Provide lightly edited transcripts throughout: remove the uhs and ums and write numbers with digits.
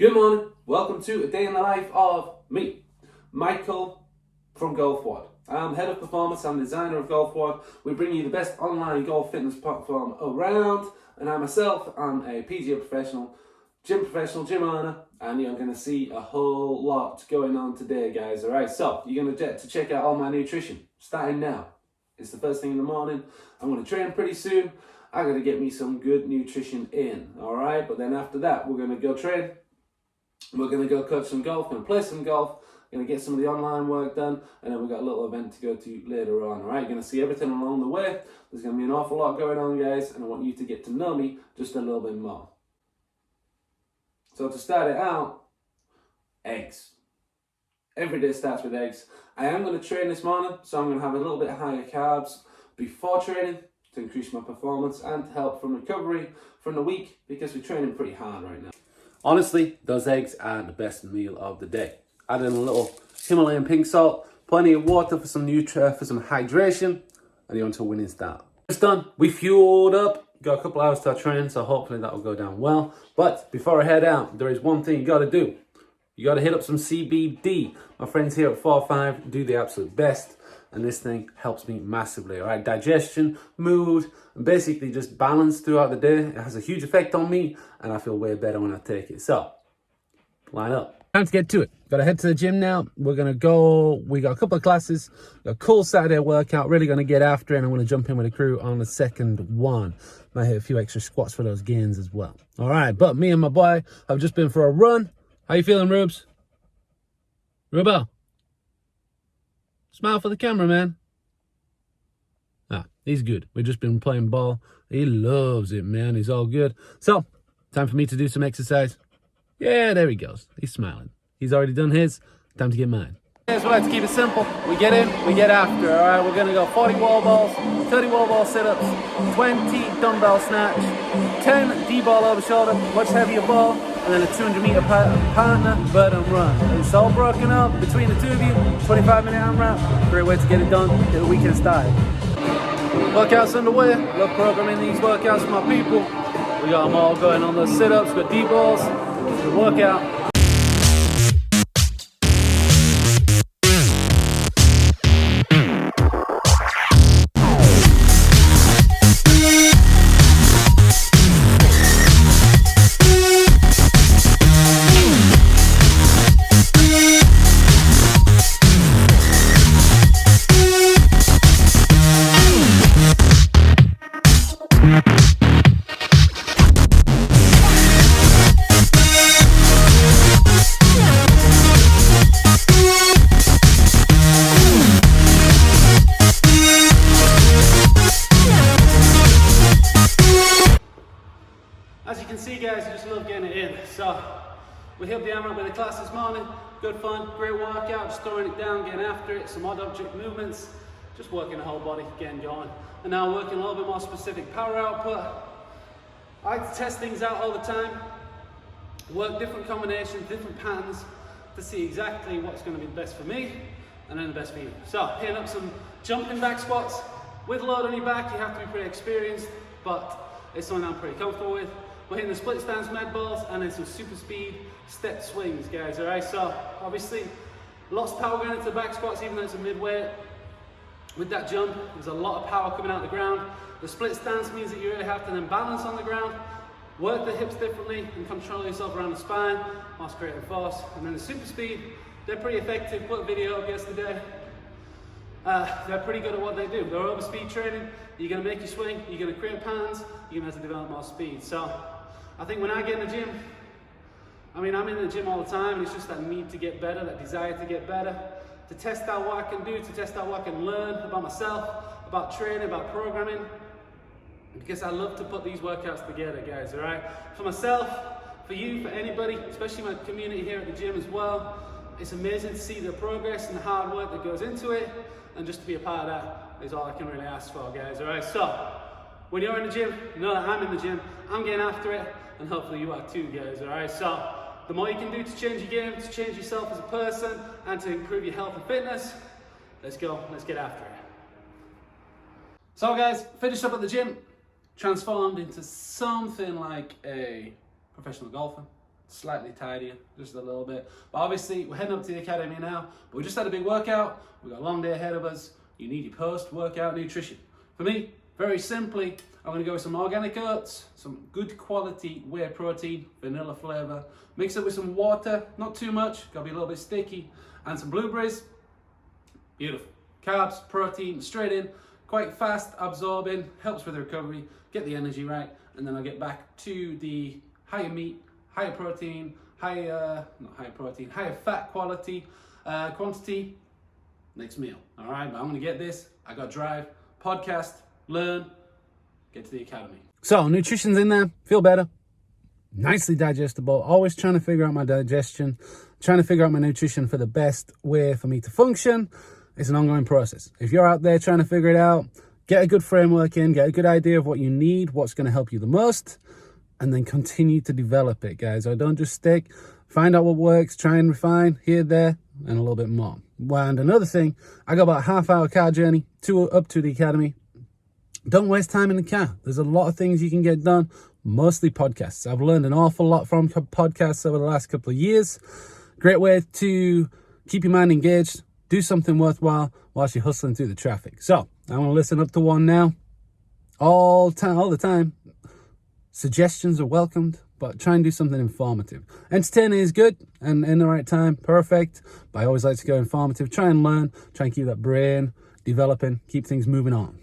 Good morning, welcome to a day in the life of me, Michael from GOLFWOD. I'm head of performance, I'm designer of GOLFWOD. We bring you the best online golf fitness platform around, and I'm a PGA professional, gym owner, and you're going to see a whole lot going on today, guys. Alright, so you're going to get to check out all my nutrition, starting now. It's the first thing in the morning. I'm going to train pretty soon. I got to get me some good nutrition in, alright? But then after that, we're going to go train. We're going to go coach some golf, going to play some golf, going to get some of the online work done, and then we've got a little event to go to later on, alright? You're going to see everything along the way. There's going to be an awful lot going on, guys, and I want you to get to know me just a little bit more. So to start it out, eggs. Every day starts with eggs. I am going to train this morning, so I'm going to have a little bit higher carbs before training to increase my performance and to help from recovery from the week, because we're training pretty hard right now. Honestly, those eggs are the best meal of the day. Add in a little Himalayan pink salt, plenty of water for some hydration, and you're on to a winning start. It's done. We fueled up. Got a couple hours to our training, so hopefully that will go down well. But before I head out, there is one thing you got to do. You got to hit up some CBD. My friends here at 4-5 do the absolute best, and this thing helps me massively. All right, digestion, mood, and basically just balance throughout the day. It has a huge effect on me, and I feel way better when I take it. So, line up. Time to get to it. Got to head to the gym now. We're going to go. We got a couple of classes. Got a cool Saturday workout. Really going to get after it, and I'm going to jump in with the crew on the second one. Might hit a few extra squats for those gains as well. All right, but me and my boy have just been for a run. How you feeling, Rubes? Rubo? Smile for the camera, man. Ah, he's good. We've just been playing ball. He loves it, man. He's all good. So, time for me to do some exercise. Yeah, there he goes. He's smiling. He's already done his. Time to get mine. Here's what I like to keep it simple. We get in, we get after. All right, we're going to go 40 wall balls, 30 wall ball sit-ups, 20 dumbbell snatch, 10 D-ball over shoulder, much heavier ball, and then a 200-meter partner, bird and run. It's all broken up between the two of you, 25-minute AMRAP. Great way to get it done, get the weekend started. Workouts underway. Love programming these workouts for my people. We got them all going on those sit-ups, got D-balls, good workout. As you can see, guys, I just love getting it in. So we hit the AMRAP with a class this morning. Good fun, great workout, just throwing it down, getting after it, some odd object movements, just working the whole body, getting going. And now working a little bit more specific power output. I like to test things out all the time, work different combinations, different patterns to see exactly what's going to be the best for me and then the best for you. So hitting up some jumping back squats with load on your back. You have to be pretty experienced, but it's something I'm pretty comfortable with. We're hitting the split stance med balls and then some super speed step swings, guys. All right, so obviously lots of power going into the back squats, even though it's a mid-weight. With that jump, there's a lot of power coming out of the ground. The split stance means that you really have to then balance on the ground, work the hips differently, and control yourself around the spine whilst creating force. And then the super speed, they're pretty effective. Put a video up yesterday. They're pretty good at what they do. They're over speed training. You're going to make you swing, you're going to create patterns, you're going to have to develop more speed. So I think when I get in the gym, I'm in the gym all the time, and it's just that need to get better, that desire to get better, to test out what I can do, to test out what I can learn about myself, about training, about programming, because I love to put these workouts together, guys, all right? For myself, for you, for anybody, especially my community here at the gym as well, it's amazing to see the progress and the hard work that goes into it, and just to be a part of that is all I can really ask for, guys, all right? So, when you're in the gym, you know that I'm in the gym, I'm getting after it, and hopefully you are too, guys, all right? So, the more you can do to change your game, to change yourself as a person, and to improve your health and fitness, let's go, let's get after it. So guys, finished up at the gym, transformed into something like a professional golfer, slightly tidier, just a little bit. But obviously, we're heading up to the academy now, but we just had a big workout. We've got a long day ahead of us. You need your post-workout nutrition. For me, very simply, I'm gonna go with some organic oats, some good quality whey protein, vanilla flavor, mix it with some water, not too much, gotta be a little bit sticky, and some blueberries. Beautiful. Carbs, protein, straight in, quite fast absorbing, helps with the recovery, get the energy right, and then I'll get back to the higher meat, higher protein, higher fat quantity next meal. All right, but I'm gonna get this. I got drive, podcast, learn, get to the academy. So nutrition's in there, feel better, nicely digestible, always trying to figure out my digestion, trying to figure out my nutrition for the best way for me to function. It's an ongoing process. If you're out there trying to figure it out, get a good framework in, get a good idea of what you need, what's going to help you the most, and then continue to develop it, guys. Or don't just stick, find out what works, try and refine here, there, and a little bit more. And another thing, I got about a half-hour car journey up to the academy. Don't waste time in the car. There's a lot of things you can get done, mostly podcasts. I've learned an awful lot from podcasts over the last couple of years. Great way to keep your mind engaged, do something worthwhile whilst you're hustling through the traffic. So I'm going to listen up to one now all the time. Suggestions are welcomed, but try and do something informative. Entertaining is good, and in the right time, perfect. But I always like to go informative. Try and learn, try and keep that brain developing, keep things moving on.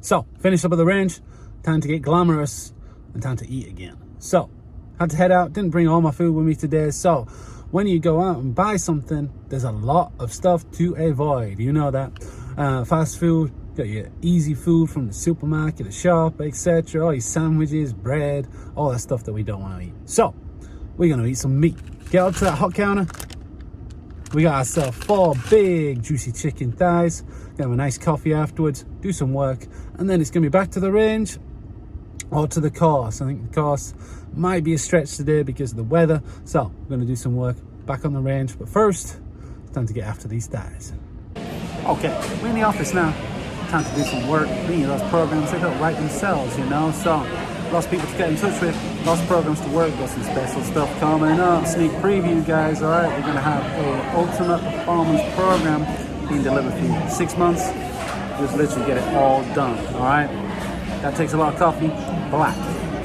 So, finished up at the range, time to get glamorous and time to eat again. So, had to head out, didn't bring all my food with me today. So, when you go out and buy something, there's a lot of stuff to avoid. You know that. Fast food, got your easy food from the supermarket, the shop, etc. All your sandwiches, bread, all that stuff that we don't want to eat. So, we're going to eat some meat. Get up to that hot counter. We got ourselves 4 big juicy chicken thighs. Gonna have a nice coffee afterwards, do some work, and then it's gonna be back to the range or to the course. I think the course might be a stretch today because of the weather. So we're gonna do some work back on the range. But first, it's time to get after these thighs. Okay, we're in the office now. Time to do some work. Many of those programs, they don't write themselves, you know. So lots of people to get in touch with, lots of programs to work, got some special stuff coming up. Sneak preview, guys, all right? We're going to have a ultimate performance program being delivered for you. 6 months, just literally get it all done, all right? That takes a lot of coffee, black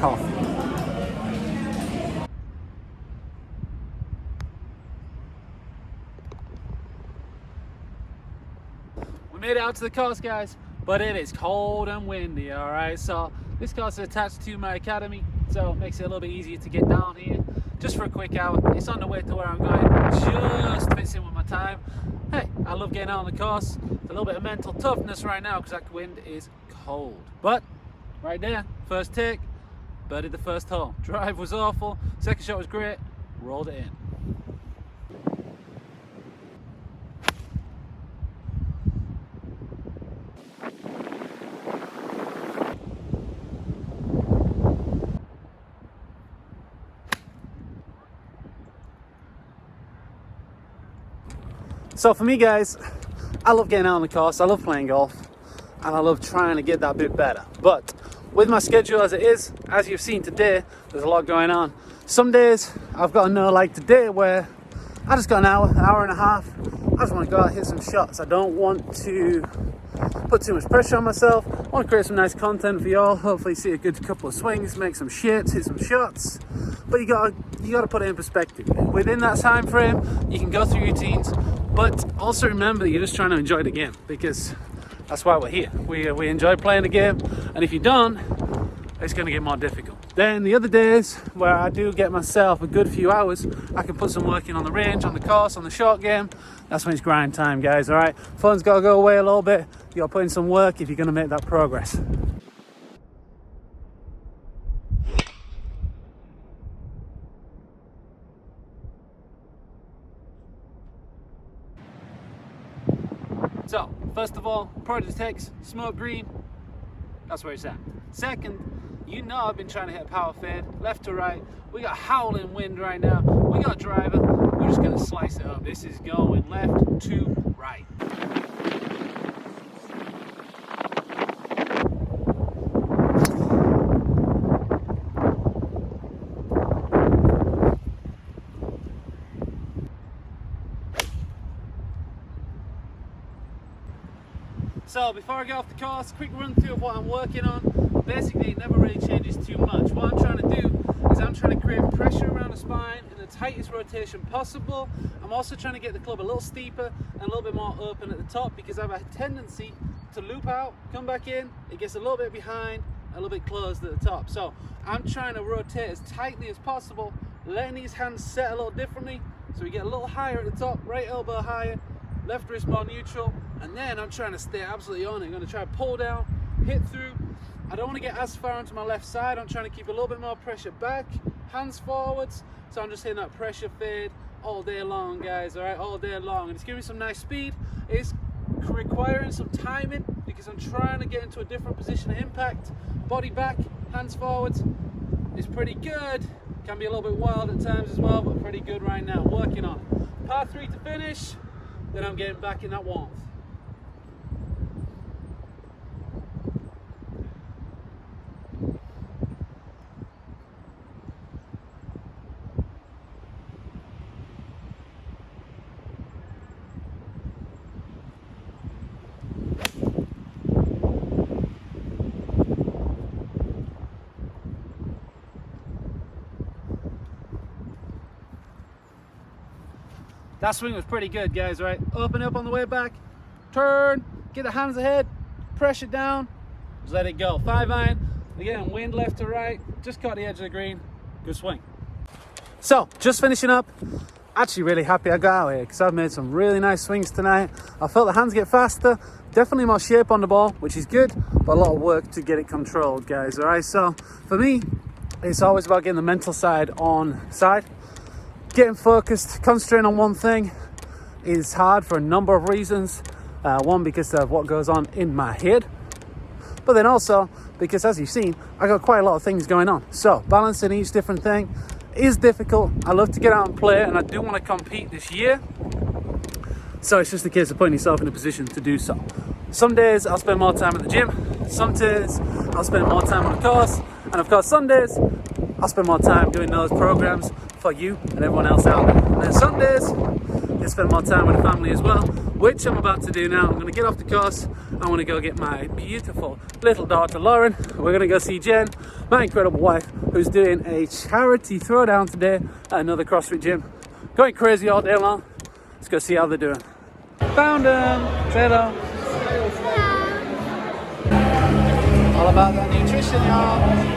coffee. We made it out to the course, guys, but it is cold and windy, all right? So this course is attached to my academy, so it makes it a little bit easier to get down here just for a quick hour. It's on the way to where I'm going, just fits in with my time. Hey, I love getting out on the course. It's a little bit of mental toughness right now because that wind is cold. But right there, first take, birdied the first hole. Drive was awful, second shot was great, rolled it in. So for me, guys, I love getting out on the course, I love playing golf, and I love trying to get that bit better. But with my schedule as it is, as you've seen today, there's a lot going on. Some days I've got to know, like today, where I just got an hour and a half. I just want to go out and hit some shots. I don't want to put too much pressure on myself. I want to create some nice content for y'all. Hopefully see a good couple of swings, make some shits, hit some shots. But you gotta put it in perspective. Within that time frame, you can go through routines, but also remember you're just trying to enjoy the game, because that's why we're here. We enjoy playing the game, and if you don't, it's going to get more difficult. Then the other days where I do get myself a good few hours, I can put some work in on the range, on the course, on the short game. That's when it's grind time, guys, all right? Fun's got to go away a little bit. You got to put in some work if you're going to make that progress. So, first of all, project text, smoke green, that's where it's at. Second, you know I've been trying to hit a power fade, left to right. We got howling wind right now. We got a driver, we're just gonna slice it up. This is going left to right. So before I get off the course, quick run through of what I'm working on. Basically, it never really changes too much. What I'm trying to do is I'm trying to create pressure around the spine in the tightest rotation possible. I'm also trying to get the club a little steeper and a little bit more open at the top, because I have a tendency to loop out, come back in, it gets a little bit behind, a little bit closed at the top. So I'm trying to rotate as tightly as possible, letting these hands set a little differently, so we get a little higher at the top, right elbow higher, left wrist more neutral, and then I'm trying to stay absolutely on it. I'm going to try to pull down, hit through. I don't want to get as far onto my left side. I'm trying to keep a little bit more pressure back, hands forwards. So I'm just hitting that pressure fade all day long, guys, all right, all day long. And it's giving me some nice speed. It's requiring some timing because I'm trying to get into a different position of impact. Body back, hands forwards. It's pretty good. Can be a little bit wild at times as well, but pretty good right now. Working on it. Par 3 to finish. Then I'm getting back in that warmth. That swing was pretty good, guys, right? Open up on the way back, turn, get the hands ahead, pressure down, just let it go. 5-iron, again, wind left to right, just caught the edge of the green, good swing. So, just finishing up, actually really happy I got out here because I've made some really nice swings tonight. I felt the hands get faster, definitely more shape on the ball, which is good, but a lot of work to get it controlled, guys, all right? So, for me, it's always about getting the mental side on side. Getting focused, concentrating on one thing is hard for a number of reasons. One, because of what goes on in my head, but then also because, as you've seen, I got quite a lot of things going on. So balancing each different thing is difficult. I love to get out and play, and I do want to compete this year. So it's just a case of putting yourself in a position to do so. Some days I'll spend more time at the gym. Some days I'll spend more time on the course. And of course, some days I'll spend more time doing those programs for you and everyone else out there. And then some days I spend more time with the family as well, which I'm about to do now. I'm going to get off the course. I want to go get my beautiful little daughter Lauren. We're going to go see Jen, my incredible wife, who's doing a charity throwdown today at another CrossFit gym. Going crazy all day long. Let's go see how they're doing. Found them. Say hello. All about that nutrition, y'all.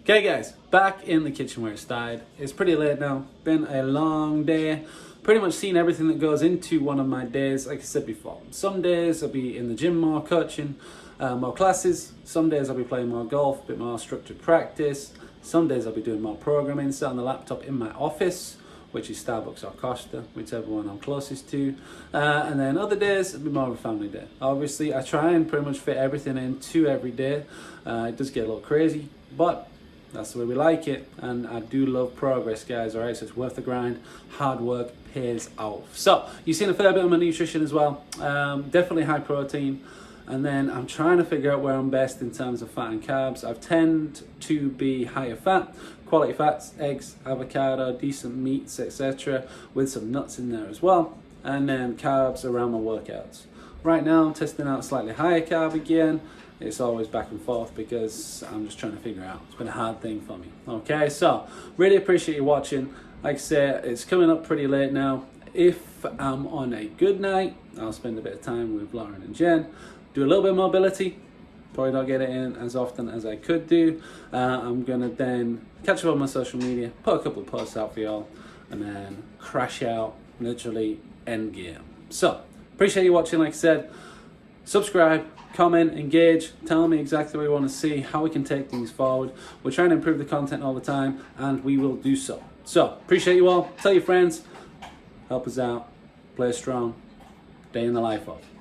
Okay guys, back in the kitchen where it started. It's pretty late now, been a long day. Pretty much seen everything that goes into one of my days, like I said before. Some days I'll be in the gym more, coaching more classes. Some days I'll be playing more golf, a bit more structured practice. Some days I'll be doing more programming, sat on the laptop in my office, which is Starbucks or Costa, whichever one I'm closest to. And then other days, it'll be more of a family day. Obviously, I try and pretty much fit everything into every day. It does get a little crazy, but that's the way we like it, and I do love progress, guys, all right? So it's worth the grind. Hard work pays off. So you've seen a fair bit of my nutrition as well. Definitely high protein. And then I'm trying to figure out where I'm best in terms of fat and carbs. I tend to be higher fat, quality fats, eggs, avocado, decent meats, etc., with some nuts in there as well. And then carbs around my workouts. Right now I'm testing out slightly higher carb again. it's always back and forth because I'm just trying to figure out. It's been a hard thing for me. Okay, so really appreciate you watching. Like I say, it's coming up pretty late now. If I'm on a good night, I'll spend a bit of time with Lauren and Jen, do a little bit of mobility. Probably don't get it in as often as I could do. I'm gonna then catch up on my social media, put a couple of posts out for y'all, and then crash out, literally end game. So, appreciate you watching. Like I said, subscribe, comment, engage, tell me exactly what you want to see, how we can take things forward. We're trying to improve the content all the time, and we will do so. So, appreciate you all. Tell your friends, help us out, play strong, day in the life of.